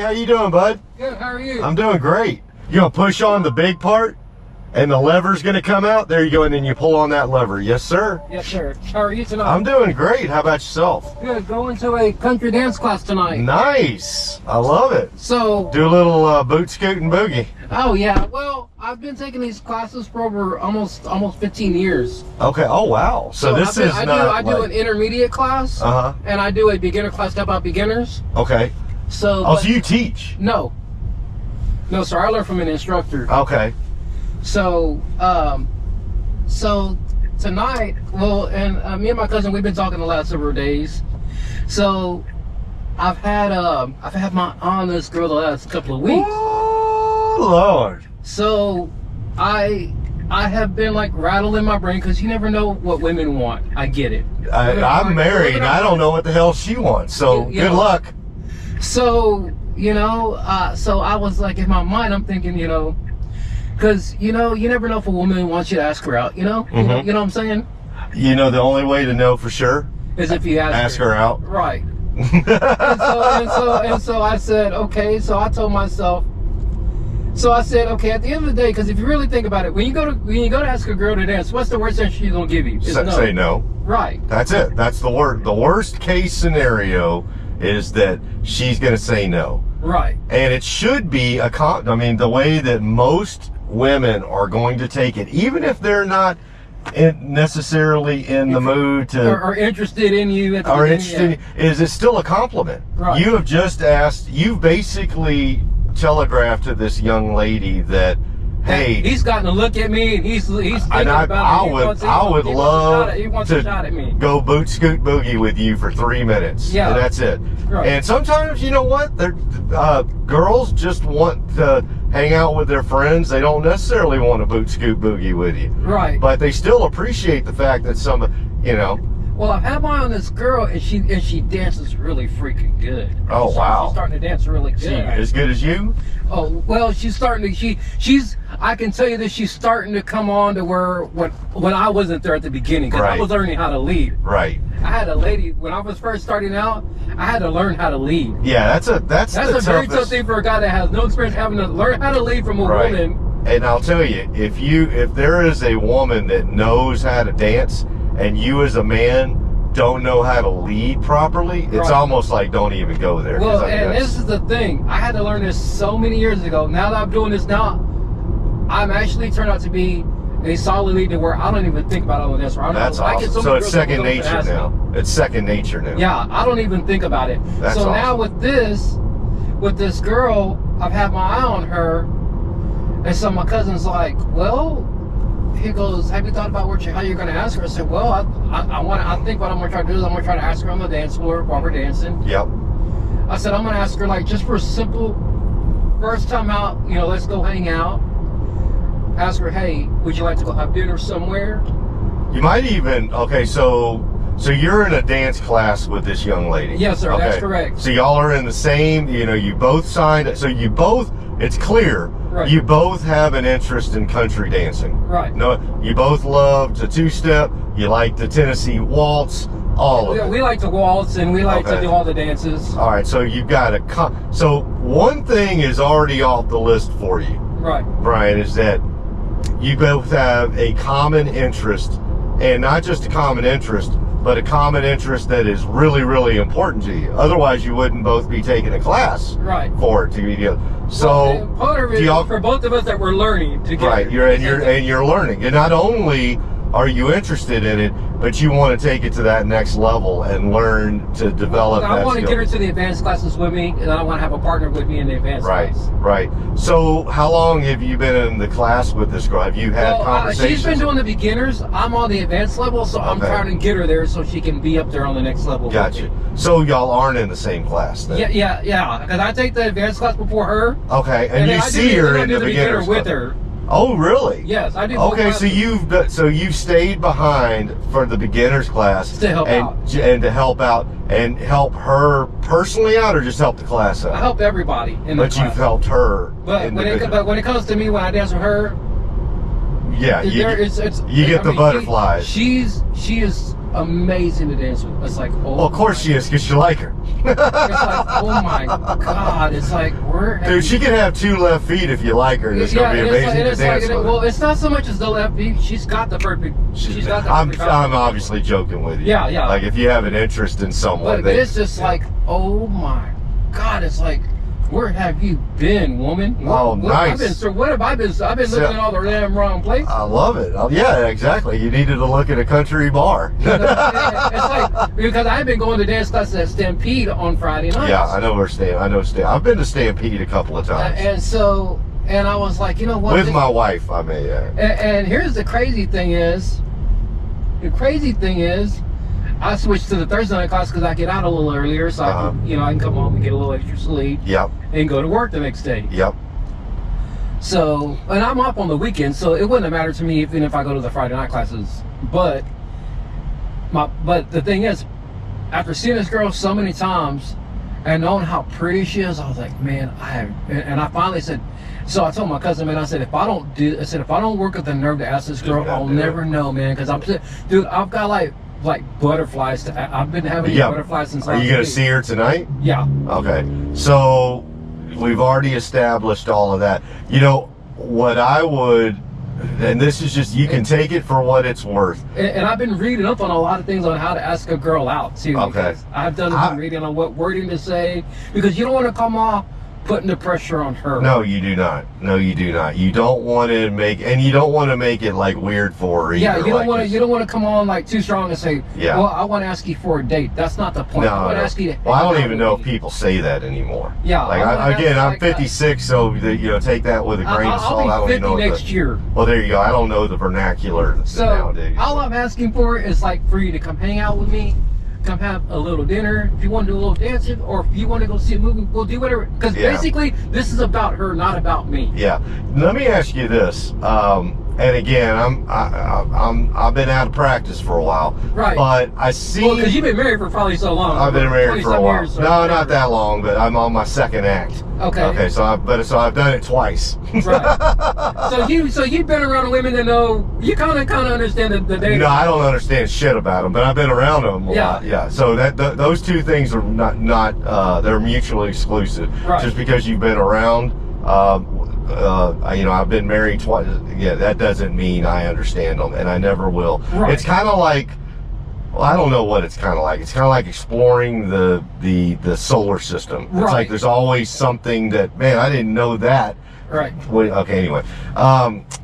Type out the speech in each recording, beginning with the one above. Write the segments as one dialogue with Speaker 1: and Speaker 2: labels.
Speaker 1: how you doing, bud?
Speaker 2: Good, how are you?
Speaker 1: I'm doing great. You gonna push on the big part, and the lever's gonna come out? There you go, and then you pull on that lever. Yes, sir?
Speaker 2: Yes, sir. How are you tonight?
Speaker 1: I'm doing great. How about yourself?
Speaker 2: Good, going to a country dance class tonight.
Speaker 1: Nice. I love it.
Speaker 2: So...
Speaker 1: Do a little boot scoot and boogie.
Speaker 2: Oh, yeah. Well, I've been taking these classes for over almost 15 years.
Speaker 1: Okay. Oh, wow. So this is
Speaker 2: I do an intermediate class, and I do a beginner class to help out beginners.
Speaker 1: Okay.
Speaker 2: So...
Speaker 1: so you teach?
Speaker 2: No. No, sir. I learned from an instructor.
Speaker 1: Okay.
Speaker 2: So, so tonight, well, and me and my cousin, we've been talking the last several days. So, I've had my eye on this girl the last couple of weeks.
Speaker 1: Oh, Lord.
Speaker 2: So, I have been like rattling my brain because you never know what women want. I get it.
Speaker 1: I'm married. I don't know what the hell she wants. So good luck.
Speaker 2: So, so I was like, in my mind, I'm thinking, because, you never know if a woman wants you to ask her out, you know what I'm saying?
Speaker 1: You know, the only way to know for sure
Speaker 2: is if you ask
Speaker 1: her out.
Speaker 2: Right. and so I said, okay, so I told myself, okay, at the end of the day, because if you really think about it, when you go to ask a girl to dance, what's the worst thing she's going to give you?
Speaker 1: Say no.
Speaker 2: Right.
Speaker 1: That's it. That's the worst case scenario is that she's going to say no.
Speaker 2: Right.
Speaker 1: And it should be the way that most women are going to take it, even if they're not necessarily in the mood to
Speaker 2: or interested in you
Speaker 1: is it's still a compliment.
Speaker 2: Right.
Speaker 1: You have just asked, you've basically telegraphed to this young lady that, hey,
Speaker 2: he's gotten a look at me, and he's thinking about it.
Speaker 1: I would love
Speaker 2: to
Speaker 1: go boot scoot boogie with you for 3 minutes.
Speaker 2: Yeah,
Speaker 1: and that's it.
Speaker 2: Right.
Speaker 1: And sometimes, you know what, girls just want to hang out with their friends. They don't necessarily want to boot scoot boogie with you.
Speaker 2: Right.
Speaker 1: But they still appreciate the fact that
Speaker 2: Well, I've had my eye on this girl, and she dances really freaking good.
Speaker 1: Oh, wow.
Speaker 2: She's starting to dance really good.
Speaker 1: She as good as you?
Speaker 2: Oh, well, she's starting to, I can tell you that she's starting to come on to where, when I wasn't there at the beginning, because I was learning how to lead.
Speaker 1: Right.
Speaker 2: I had a lady, when I was first starting out, I had to learn how to lead.
Speaker 1: Yeah, that's a
Speaker 2: very tough thing for a guy that has no experience having to learn how to lead from a woman.
Speaker 1: And I'll tell you, if there is a woman that knows how to dance, and you as a man don't know how to lead properly, it's almost like don't even go there.
Speaker 2: Well, and this is the thing. I had to learn this so many years ago. Now that I'm doing this now, I'm actually turned out to be a solid leader where I don't even think about all of this.
Speaker 1: That's awesome. So it's second nature now. It's second nature now.
Speaker 2: Yeah, I don't even think about it.
Speaker 1: That's awesome.
Speaker 2: Now with this girl, I've had my eye on her, and so my cousin's like, well, he goes, have you thought about how you're going to ask her? I said, well, I think what I'm going to try to do is I'm going to try to ask her on the dance floor while we're dancing.
Speaker 1: Yep.
Speaker 2: I said, I'm going to ask her, like, just for a simple first time out, let's go hang out. Ask her, hey, would you like to go have dinner somewhere?
Speaker 1: You might even, so you're in a dance class with this young lady.
Speaker 2: Yes, sir, that's correct.
Speaker 1: So y'all are in the same, you both signed, so you both, it's clear, you both have an interest in country dancing.
Speaker 2: Right.
Speaker 1: No, you both love to two-step, you like the Tennessee waltz, all of it.
Speaker 2: We like to waltz, and we like to do all the dances.
Speaker 1: All right, so you've got so one thing is already off the list for you.
Speaker 2: Right.
Speaker 1: Brian, is that you both have a common interest, and not just a common interest, but a common interest that is really, really important to you. Otherwise, you wouldn't both be taking a class for it to be together. So,
Speaker 2: part of it is for both of us that we're learning together.
Speaker 1: Right, you're learning, and not only are you interested in it, but you want to take it to that next level and learn to develop that skill.
Speaker 2: I want to get her to the advanced classes with me, and I want to have a partner with me in the advanced class.
Speaker 1: Right. So how long have you been in the class with this girl? Have you had conversations?
Speaker 2: She's been doing the beginners. I'm on the advanced level, so I'm trying to get her there so she can be up there on the next level.
Speaker 1: Gotcha. So y'all aren't in the same class then?
Speaker 2: Yeah. Because I take the advanced class before her.
Speaker 1: Okay, and you see her in the beginner
Speaker 2: with her.
Speaker 1: Oh, really?
Speaker 2: Yes, I do.
Speaker 1: Okay, so you've stayed behind for the beginners class
Speaker 2: to help out,
Speaker 1: and to help out and help her personally out, or just help the class out?
Speaker 2: I help everybody in the class.
Speaker 1: But you've helped her.
Speaker 2: But when it comes to me, when I dance with her,
Speaker 1: yeah, you get the butterflies.
Speaker 2: She is amazing to dance with. It's like, oh,
Speaker 1: Well, of course she is, because you like her.
Speaker 2: It's like, oh my God. It's like,
Speaker 1: Dude, she can have 2 left feet if you like her. It's going to be amazing to dance with.
Speaker 2: Well, it's not so much as the left feet. She's got the perfect. She's got the perfect.
Speaker 1: I'm obviously joking with you.
Speaker 2: Yeah, yeah.
Speaker 1: Like, if you have an interest in someone.
Speaker 2: But it's just like, oh my God. It's like, where have you been, woman?
Speaker 1: Nice.
Speaker 2: What have I been? I've been looking at all the damn wrong places.
Speaker 1: I love it. Yeah, exactly. You needed to look at a country bar.
Speaker 2: It's like, because I've been going to dance classes at Stampede on Friday nights.
Speaker 1: Yeah, I know where I've been to Stampede a couple of times.
Speaker 2: And I was like, you know what?
Speaker 1: With my wife, I may add.
Speaker 2: And here's the crazy thing is, I switched to the Thursday night class because I get out a little earlier, so I can come home and get a little extra sleep.
Speaker 1: Yep.
Speaker 2: And go to work the next day.
Speaker 1: Yep.
Speaker 2: So, and I'm off on the weekend, so it wouldn't matter to me even if I go to the Friday night classes. But the thing is, after seeing this girl so many times and knowing how pretty she is, I was like, man, and I finally said, so I told my cousin, man, I said, if I don't work up the nerve to ask this girl, I'll never know, man, because dude, I've got like butterflies. I've been having butterflies since.
Speaker 1: Are you gonna see her tonight?
Speaker 2: Yeah.
Speaker 1: Okay. So we've already established all of that. You know what I would, and this is just, you can take it for what it's worth.
Speaker 2: And I've been reading up on a lot of things on how to ask a girl out too.
Speaker 1: Okay.
Speaker 2: I've done some reading on what wording to say, because you don't want to come off putting the pressure on her.
Speaker 1: No, you do not. No, you do not. You don't want to make it like weird for her either.
Speaker 2: Yeah, you don't want to come on like too strong and say,
Speaker 1: yeah,
Speaker 2: well, I want to ask you for a date. That's not the point.
Speaker 1: No,
Speaker 2: I want to ask you to
Speaker 1: I don't even know if people say that anymore.
Speaker 2: Yeah.
Speaker 1: Like I'm 56, so take that with a grain of salt.
Speaker 2: I'll be 50 next year.
Speaker 1: Well, there you go. I don't know the vernacular nowadays.
Speaker 2: All I'm asking for is like for you to come hang out with me. Come have a little dinner. If you want to do a little dancing, or if you want to go see a movie, we'll do whatever. Because basically, this is about her, not about me.
Speaker 1: Yeah. Let me ask you this. And again, I've been out of practice for a while.
Speaker 2: Right.
Speaker 1: But I see.
Speaker 2: Well, because you've been married for probably so long.
Speaker 1: I've been married for a while.
Speaker 2: Years,
Speaker 1: no, not that long, but I'm on my second act.
Speaker 2: Okay.
Speaker 1: Okay. So I've done it twice.
Speaker 2: Right. So you've been around women that know, you kind of understand the dating.
Speaker 1: No, I don't understand shit about them, but I've been around them a lot. Yeah. So those two things are not they're mutually exclusive.
Speaker 2: Right. Just
Speaker 1: because you've been around. I've been married twice. Yeah, that doesn't mean I understand them, and I never will.
Speaker 2: Right.
Speaker 1: It's kind of like, well, I don't know what it's kind of like. It's kind of like exploring the solar system. It's like there's always something that, man, I didn't know that.
Speaker 2: Right.
Speaker 1: Okay. Anyway,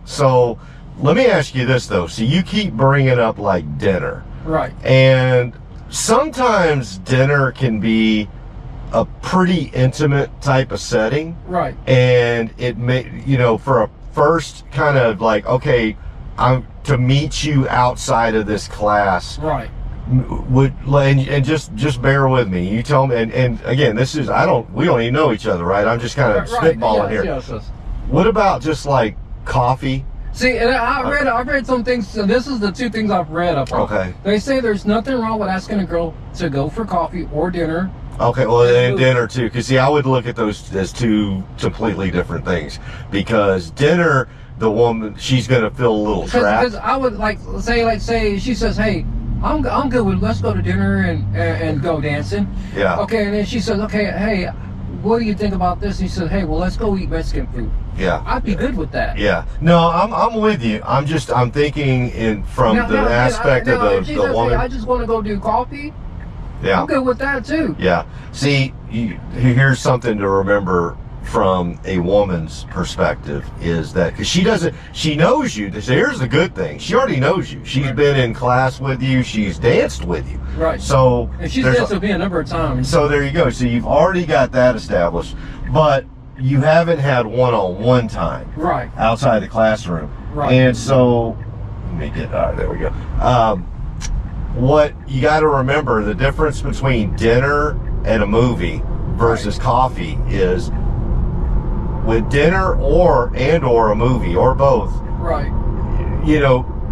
Speaker 1: so let me ask you this though. So you keep bringing up like dinner.
Speaker 2: Right.
Speaker 1: And sometimes dinner can be a pretty intimate type of setting.
Speaker 2: Right. And
Speaker 1: it may, for a first kind of like, okay, I'm to meet you outside of this class.
Speaker 2: Right.
Speaker 1: And just bear with me. You tell me, and again, we don't even know each other, right? I'm just kind of spitballing here.
Speaker 2: Yes.
Speaker 1: What about just like coffee?
Speaker 2: See, and I've read some things. So this is the two things I've read up on.
Speaker 1: Okay.
Speaker 2: They say there's nothing wrong with asking a girl to go for coffee or dinner.
Speaker 1: Okay, well, and dinner too, because see, I would look at those as two completely different things. Because dinner, the woman, she's gonna feel a little trapped.
Speaker 2: Because I would say she says, hey, I'm good with, let's go to dinner and go dancing.
Speaker 1: Yeah.
Speaker 2: Okay, and then she says, okay, hey, what do you think about this? And he says, hey, well, let's go eat Mexican food.
Speaker 1: Yeah.
Speaker 2: I'd be good with that.
Speaker 1: Yeah. No, I'm with you. I'm thinking from the aspect of the woman.
Speaker 2: I just want to go do coffee.
Speaker 1: Yeah.
Speaker 2: I'm good with that too.
Speaker 1: Yeah. See, here's something to remember from a woman's perspective is that, because she knows you. Here's the good thing. She already knows you. She's been in class with you. She's danced with you.
Speaker 2: Right.
Speaker 1: So.
Speaker 2: And she's danced with me a number of times.
Speaker 1: So there you go. So you've already got that established. But you haven't had one-on-one time.
Speaker 2: Right.
Speaker 1: Outside the classroom.
Speaker 2: Right.
Speaker 1: And so, there we go. What you got to remember, the difference between dinner and a movie versus coffee is with dinner or a movie or both.
Speaker 2: Right.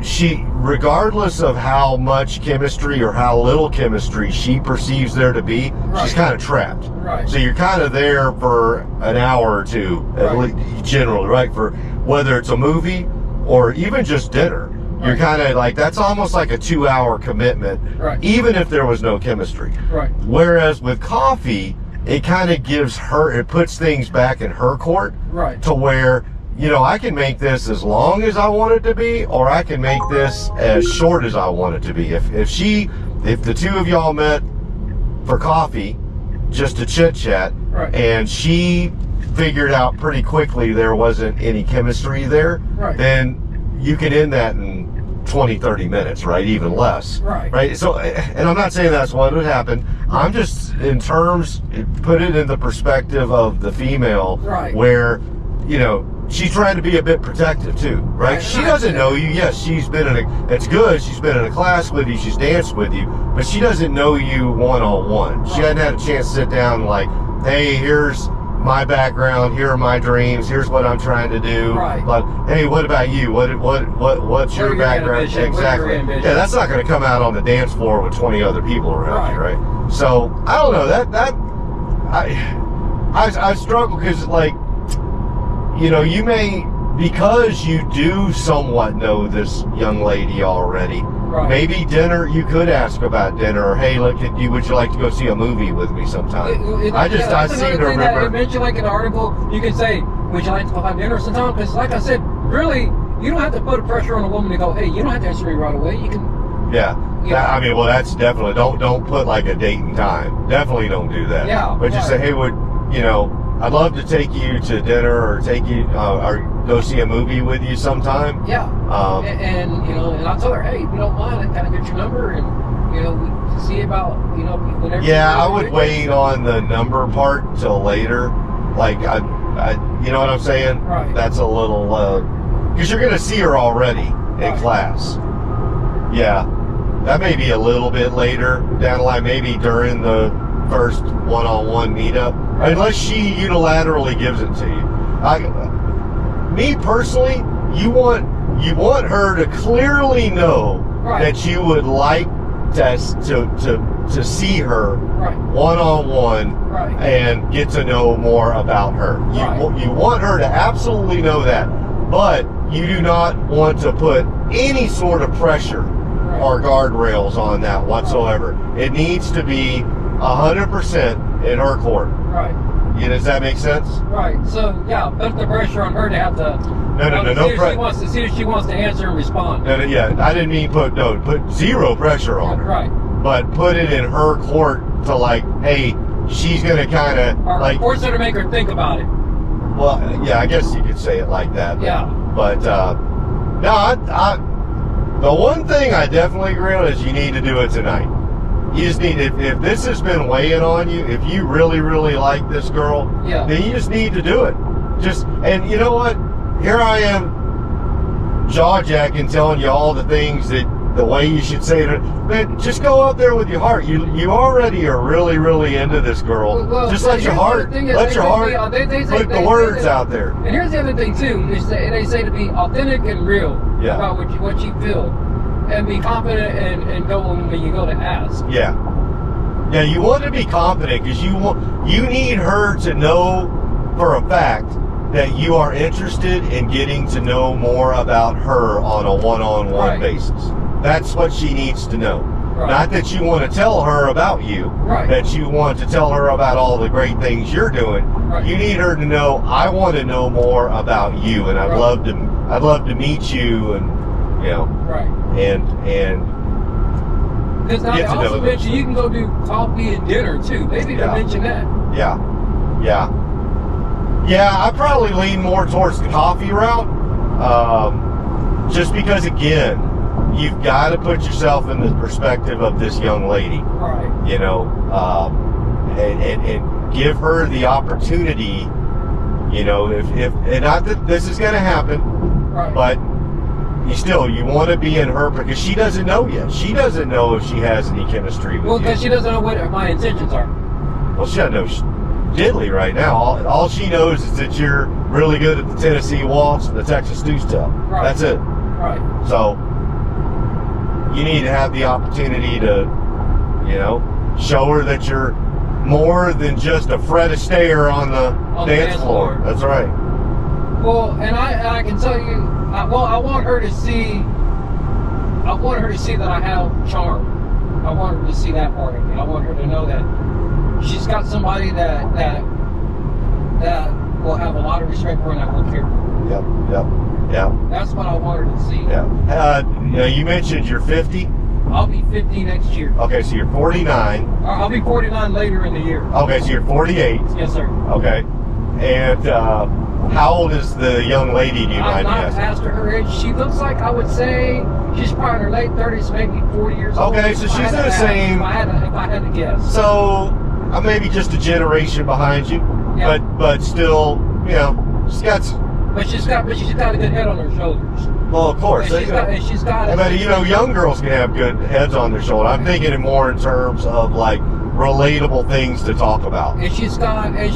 Speaker 1: She, regardless of how much chemistry or how little chemistry she perceives there to be, she's kind of trapped.
Speaker 2: Right.
Speaker 1: So you're kind of there for an hour or two, at least, generally, right? For whether it's a movie or even just dinner. You're kind of like, that's almost like a 2-hour commitment,
Speaker 2: Right.
Speaker 1: even if there was no chemistry.
Speaker 2: Right.
Speaker 1: Whereas with coffee, it kind of gives her, it puts things back in her court
Speaker 2: Right.
Speaker 1: to where, you know, I can make this as long as I want it to be, or I can make this as short as I want it to be. If the two of y'all met for coffee, just to chit chat,
Speaker 2: Right.
Speaker 1: and she figured out pretty quickly there wasn't any chemistry there,
Speaker 2: Right.
Speaker 1: then you can end that in 20, 30 minutes, right? Even less.
Speaker 2: Right.
Speaker 1: Right. So, and I'm not saying that's what would happen. I'm just, in terms, put it in the perspective of the female,
Speaker 2: Right.
Speaker 1: where, you know, she's trying to be a bit protective too, right?
Speaker 2: Right.
Speaker 1: She doesn't know you. Yes, she's been in a, it's good, she's been in a class with you, she's danced with you, but she doesn't know you one-on-one. She hasn't had a chance to sit down and like, hey, here's my background, here are my dreams, here's what I'm trying to do.
Speaker 2: Right.
Speaker 1: But hey, what about you? What's your background?
Speaker 2: Ambition?
Speaker 1: Exactly. Yeah, that's not going to come out on the dance floor with 20 other people around you, right? So I don't know, that I struggle because, like, you know, you may, because you do somewhat know this young lady already,
Speaker 2: Right.
Speaker 1: maybe dinner, you could ask about dinner, or hey, look, would you like to go see a movie with me sometime? I
Speaker 2: that's
Speaker 1: seem to
Speaker 2: another thing that
Speaker 1: remember.
Speaker 2: it mentioned, like in the article, you can say, would you like to go have dinner sometime? Because like I said, really, you don't have to put a pressure on a woman to go, hey, you don't have to answer me right away. You can.
Speaker 1: Yeah.
Speaker 2: Yeah.
Speaker 1: I mean, well, that's definitely, don't put like a date and time. Definitely don't do that.
Speaker 2: Yeah,
Speaker 1: But just say,
Speaker 2: right.
Speaker 1: hey, you know, I'd love to take you to dinner, or take you, or go see a movie with you sometime.
Speaker 2: Yeah. And you know, and I told her, hey, if you don't mind, I kind of get your number, and you know, we can see about, you know, whenever.
Speaker 1: Yeah,
Speaker 2: you're
Speaker 1: I would
Speaker 2: ready.
Speaker 1: wait on the number part till later. Like, I you know what I'm saying?
Speaker 2: Right.
Speaker 1: That's a little, because you're going to see her already in
Speaker 2: Right.
Speaker 1: class. Yeah. That may be a little bit later down the line, maybe during the first one-on-one meetup, unless she unilaterally gives it to you. Me personally, you want her to clearly know
Speaker 2: Right.
Speaker 1: that you would like to see her
Speaker 2: Right.
Speaker 1: one-on-one
Speaker 2: Right.
Speaker 1: and get to know more about her.
Speaker 2: Right.
Speaker 1: You want her to absolutely know that, but you do not want to put any sort of pressure
Speaker 2: Right.
Speaker 1: or guardrails on that whatsoever. It needs to be 100% in her court.
Speaker 2: Right.
Speaker 1: Does that make sense?
Speaker 2: Right. So yeah, put the pressure on her to have to. See if she wants to answer and respond.
Speaker 1: No, yeah, I didn't mean put zero pressure on her.
Speaker 2: Right.
Speaker 1: But put it in her court to, like, hey, she's gonna kind of
Speaker 2: Or
Speaker 1: like,
Speaker 2: force her to make her think about it.
Speaker 1: well, yeah, I guess you could say it like that.
Speaker 2: Yeah.
Speaker 1: But no, the one thing I definitely agree on is you need to do it tonight. You just need, if this has been weighing on you, if you really, really like this girl,
Speaker 2: Yeah.
Speaker 1: then you just need to do it. And you know what? Here I am, jaw-jacking, telling you all the things the way you should say it. Man, just go out there with your heart. You already are really, really into this girl.
Speaker 2: Well,
Speaker 1: just let your heart,
Speaker 2: they
Speaker 1: put
Speaker 2: say
Speaker 1: the words out there.
Speaker 2: And here's the other thing too: is they say to be authentic and real
Speaker 1: Yeah.
Speaker 2: about what you feel, and be confident and go when you go to ask.
Speaker 1: Yeah. Yeah, you want to be confident because you need her to know for a fact that you are interested in getting to know more about her on a one-on-one
Speaker 2: Right.
Speaker 1: basis. That's what she needs to know.
Speaker 2: Right.
Speaker 1: Not that you want to tell her about you,
Speaker 2: Right.
Speaker 1: that you want to tell her about all the great things you're doing.
Speaker 2: Right.
Speaker 1: You need her to know, I want to know more about you, and I'd
Speaker 2: Right.
Speaker 1: love to meet you, and you know,
Speaker 2: Right.
Speaker 1: and
Speaker 2: Because now they
Speaker 1: get to know
Speaker 2: also
Speaker 1: them.
Speaker 2: mention you can go do coffee and dinner too. They didn't even
Speaker 1: Yeah.
Speaker 2: mention that.
Speaker 1: Yeah, I probably lean more towards the coffee route, just because, again, you've got to put yourself in the perspective of this young lady,
Speaker 2: Right.
Speaker 1: you know, and give her the opportunity, you know, if and not that this is going to happen,
Speaker 2: Right.
Speaker 1: but you want to be in her, because she doesn't know yet. She doesn't know if she has any chemistry with
Speaker 2: Well,
Speaker 1: you.
Speaker 2: because she doesn't know what my intentions are.
Speaker 1: Well, she doesn't know diddly right now. All she knows is that you're really good at the Tennessee waltz and the Texas two-step.
Speaker 2: Right.
Speaker 1: That's it.
Speaker 2: Right.
Speaker 1: So you need to have the opportunity to, you know, show her that you're more than just a Fred Astaire on the dance floor. That's right.
Speaker 2: Well, and I can tell you, I want her to see I want her to see that I have charm. I want her to see that part of me. I want her to know that she's got somebody that will have a lot of respect for her and that will care for her.
Speaker 1: Yep.
Speaker 2: That's what I want her to see.
Speaker 1: Yeah. You mentioned you're 50.
Speaker 2: I'll be 50 next year.
Speaker 1: Okay, so you're 49.
Speaker 2: I'll be 49 later in the year.
Speaker 1: Okay, so you're 48.
Speaker 2: Yes, sir.
Speaker 1: Okay. And how old is the young lady, do you mind me
Speaker 2: I'm not
Speaker 1: asking?
Speaker 2: past her age. She looks like, I would say, she's probably in her late 30s, maybe 40 years old.
Speaker 1: Okay, so she's in the same...
Speaker 2: If I had to guess.
Speaker 1: So, maybe just a generation behind you.
Speaker 2: Yeah.
Speaker 1: But still, you know, she's got...
Speaker 2: But she's got a good head on her shoulders.
Speaker 1: Well, of course.
Speaker 2: And she's got
Speaker 1: but, you know, young girls can have good heads on their shoulder. I'm thinking it more in terms of, like, relatable things to talk about.
Speaker 2: And she's got a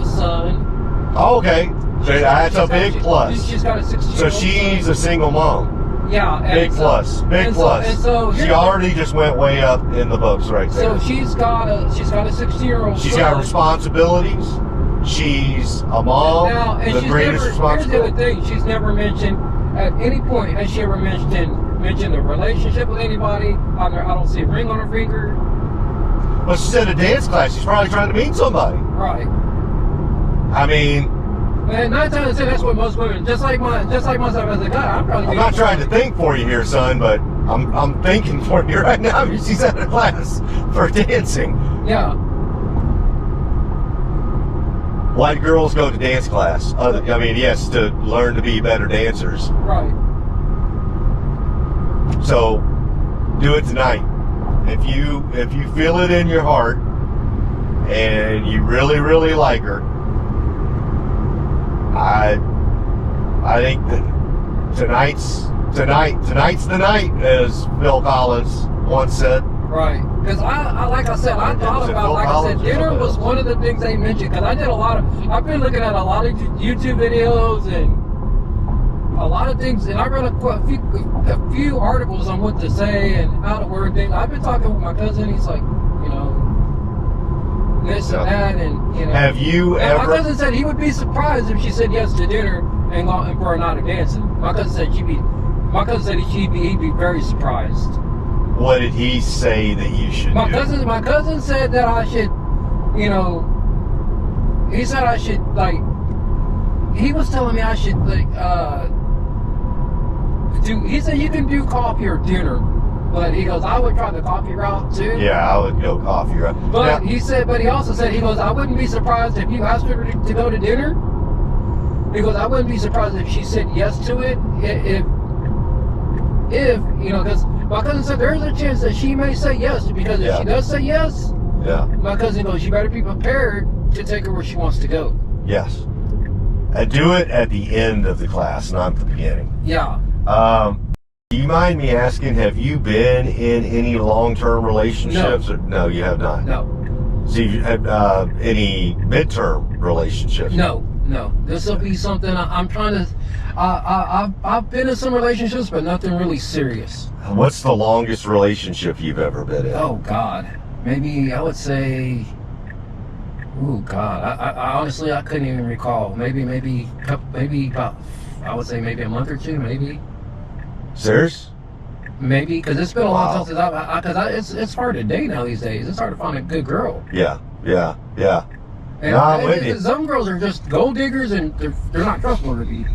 Speaker 2: son.
Speaker 1: Oh, okay. That's a big plus.
Speaker 2: She's got a 16-year-old
Speaker 1: So she's
Speaker 2: son.
Speaker 1: a single mom.
Speaker 2: Yeah.
Speaker 1: Big plus. Big plus.
Speaker 2: So
Speaker 1: she already just went way up in the books right there.
Speaker 2: So she's got a 16-year-old son.
Speaker 1: She's got responsibilities. She's a mom.
Speaker 2: Now, and
Speaker 1: the greatest responsibility.
Speaker 2: Here's the other thing. She's never mentioned at any point has she ever mentioned a relationship with anybody. I don't see a ring on her finger.
Speaker 1: Well, she's at a dance class. She's probably trying to meet somebody.
Speaker 2: Right.
Speaker 1: I mean,
Speaker 2: and 9 times out of 10, that's what most women, just like myself as a guy,
Speaker 1: I'm not trying to think for you here, son, but I'm thinking for you right now. She's at a class for dancing.
Speaker 2: Yeah.
Speaker 1: Why do girls go to dance class? I mean, yes, to learn to be better dancers.
Speaker 2: Right.
Speaker 1: So, do it tonight. If you feel it in your heart and you really, really like her, I think that tonight's the night, as Phil Collins once said.
Speaker 2: Right. Because like I said, I thought about, like I said, dinner was one of the things they mentioned. Because I've been looking at a lot of YouTube videos and a lot of things, and I read a few articles on what to say and how to word things. I've been talking with my cousin. He's like, you know, this and that, and you know.
Speaker 1: Have you ever?
Speaker 2: My cousin said he would be surprised if she said yes to dinner and for her not to dancing. My cousin said he'd be very surprised.
Speaker 1: What did he say that you should do?
Speaker 2: My cousin said that I should, you know. He said I should like. He was telling me I should like do. He said you can do coffee or dinner, but he goes I would try the coffee route too.
Speaker 1: Yeah, I would go coffee route.
Speaker 2: But he also said he goes I wouldn't be surprised if you asked her to go to dinner. He goes I wouldn't be surprised if she said yes to it if you know, because my cousin said there's a chance that she may say yes, because if she does say yes, my cousin goes you better be prepared to take her where she wants to go.
Speaker 1: Yes. And do it at the end of the class, not at the beginning.
Speaker 2: Yeah.
Speaker 1: Do you mind me asking, have you been in any long-term relationships?
Speaker 2: No.
Speaker 1: No, you have not.
Speaker 2: No.
Speaker 1: So you've had any midterm relationships?
Speaker 2: No. This will be something I'm trying to. I've been in some relationships, but nothing really serious.
Speaker 1: What's the longest relationship you've ever been in?
Speaker 2: Oh God, maybe I would say. Oh God, I honestly I couldn't even recall. Maybe about. I would say maybe a month or two, maybe.
Speaker 1: Serious?
Speaker 2: Maybe, because it's been a long time since it's hard to date now these days. It's hard to find a good girl.
Speaker 1: Yeah.
Speaker 2: And
Speaker 1: No, I'm with you.
Speaker 2: Some girls are just gold diggers and they're not trustworthy.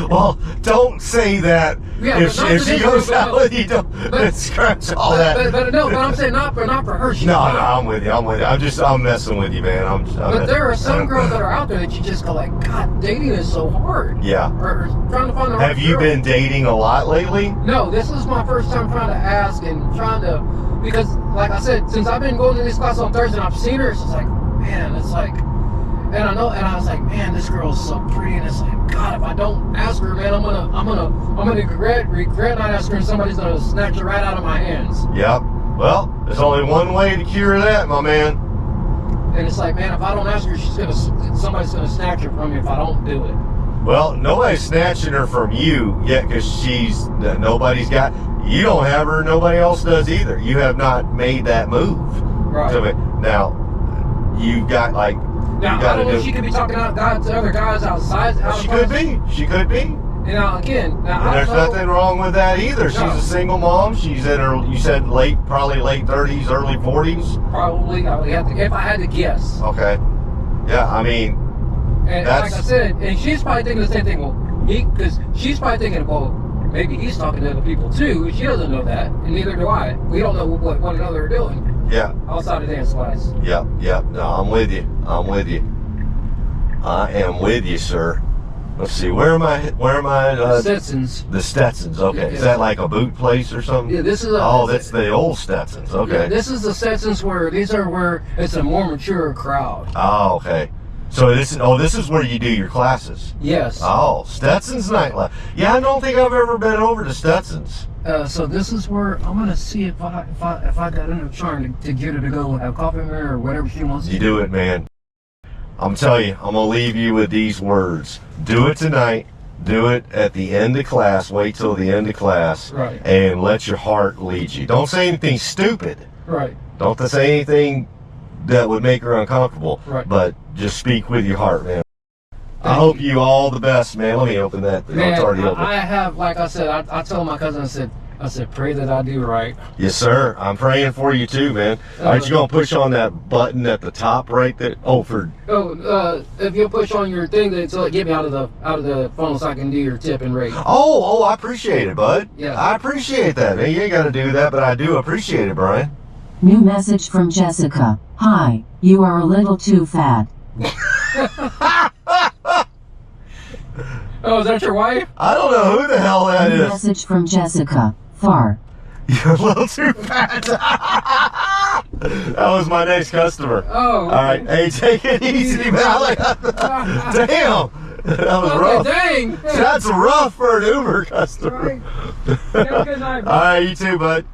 Speaker 1: Well, don't say that.
Speaker 2: Yeah,
Speaker 1: if she goes out with you, don't scratch all that.
Speaker 2: But I'm saying not for her.
Speaker 1: No, I'm with you. I'm messing with you, man.
Speaker 2: But there are some girls that are out there that you just go like, God, dating is so hard.
Speaker 1: Yeah.
Speaker 2: Or trying to find the right
Speaker 1: Have you
Speaker 2: girl.
Speaker 1: been dating a lot lately?
Speaker 2: No, this is my first time trying to ask and trying to, because like I said, since I've been going to this class on Thursday and I've seen her, it's just like, man, it's like, and I was like, man, this girl is so pretty, and it's like, God, if I don't ask her, man, I'm gonna regret not asking her, and somebody's gonna snatch her right out of my hands.
Speaker 1: Yep. Well, there's only one way to cure that, my man.
Speaker 2: And it's like, man, if I don't ask her, somebody's gonna snatch her from me if I don't do it.
Speaker 1: Well, nobody's snatching her from you yet, because nobody's got. You don't have her. Nobody else does either. You have not made that move.
Speaker 2: Right.
Speaker 1: Now, you've got like.
Speaker 2: Now, I don't know if she could be talking to other guys outside.
Speaker 1: She could be.
Speaker 2: And Now again,
Speaker 1: And there's nothing wrong with that either. She's a single mom. She's in her, you said probably late 30s, early 40s.
Speaker 2: Probably, I would have to, if I had to guess.
Speaker 1: Okay. Yeah, I mean,
Speaker 2: And like I said, and she's probably thinking the same thing. Well, because she's probably thinking, well, maybe he's talking to other people too. She doesn't know that, and neither do I. We don't know what one another are doing.
Speaker 1: Yeah.
Speaker 2: Outside of dance class.
Speaker 1: Yep. No, I'm with you. I am with you, sir. Let's see. Where am I?
Speaker 2: Stetsons.
Speaker 1: The Stetsons. Okay.
Speaker 2: Yeah.
Speaker 1: Is that like a boot place or something?
Speaker 2: Yeah, this is.
Speaker 1: That's the old Stetsons. Okay.
Speaker 2: Yeah, this is the Stetsons where it's a more mature crowd.
Speaker 1: Oh, okay. So this is where you do your classes.
Speaker 2: Yes.
Speaker 1: Oh, Stetson's nightlife. Yeah, I don't think I've ever been over to Stetson's.
Speaker 2: So this is where I'm gonna see if I got enough charm to get her to go have coffee with me or whatever she wants.
Speaker 1: You do it, man. I'm telling you, I'm gonna leave you with these words. Do it tonight. Do it at the end of class. Wait till the end of class.
Speaker 2: Right.
Speaker 1: And let your heart lead you. Don't say anything stupid.
Speaker 2: Right.
Speaker 1: Don't say anything that would make her uncomfortable.
Speaker 2: Right.
Speaker 1: But just speak with your heart, man. I hope you all the best, man. Let me open that.
Speaker 2: Man,
Speaker 1: it's already open.
Speaker 2: I have, like I said, I told my cousin, I said, pray that I do right.
Speaker 1: Yes, sir. I'm praying for you too, man. All right, you gonna push on that button at the top right there?
Speaker 2: If you'll push on your thing, then it'll get me out of the phone so I can do your tip and rate.
Speaker 1: Oh, I appreciate it, bud.
Speaker 2: Yeah.
Speaker 1: I appreciate that. Man, you ain't got to do that, but I do appreciate it, Brian.
Speaker 3: New message from Jessica. Hi, you are a little too fat.
Speaker 2: Oh, is that your wife?
Speaker 1: I don't know who the hell that
Speaker 3: New
Speaker 1: is.
Speaker 3: message from Jessica. Far.
Speaker 1: You're a little too fat. That was my next customer.
Speaker 2: Oh.
Speaker 1: All right. Hey, take it easy, man. Damn. That was rough.
Speaker 2: Dang.
Speaker 1: That's rough for an Uber customer.
Speaker 2: Right. Have a good night,
Speaker 1: All right, you too, bud.